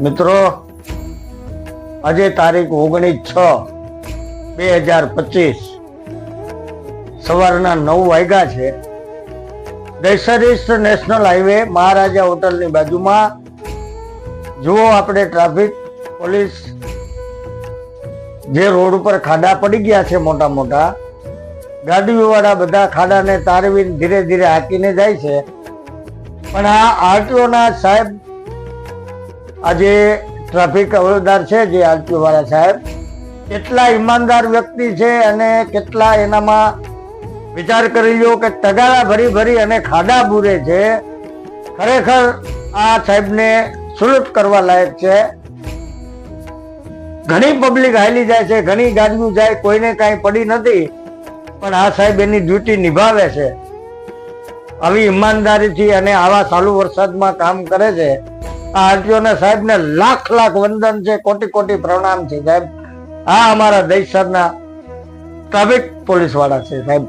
મિત્રો, આજે તારીખ 19/6/2025 સવારના 9 વાગ્યા છે. દહીસર નેશનલ હાઈવે મહારાજા હોટલની બાજુમાં જુઓ, આપણે ટ્રાફિક પોલીસ જે રોડ ઉપર ખાડા પડી ગયા છે, મોટા મોટા ગાડીઓ વાળા બધા ખાડાને તારવી ધીરે ધીરે હાંકીને જાય છે. પણ આ આરટીઓ ના સાહેબ, આજે ટ્રાફિક હવાલદાર છે જે આરટીઓ વાળા સાહેબ, કેટલા ઈમાનદાર વ્યક્તિ છે અને કેટલા એનામાં વિચાર કરી લો કે તગારા ભરી ભરી અને ખાડા બુરે છે. ખરેખર આ સાહેબને સલુટ કરવા લાયક છે. ઘણી પબ્લિક હાલી જાય છે, ઘણી ગાડીઓ જાય, કોઈને કાંઈ પડી નથી, પણ આ સાહેબ એની ડ્યુટી નિભાવે છે. આવી ઈમાનદારીથી અને આવા ચાલુ વરસાદમાં કામ કરે છે. આ આરટીઓના સાહેબને લાખ લાખ વંદન છે, કોટી કોટી પ્રણામ છે સાહેબ. આ અમારા દહીસરના ટ્રાફિક પોલીસ વાળા છે સાહેબ.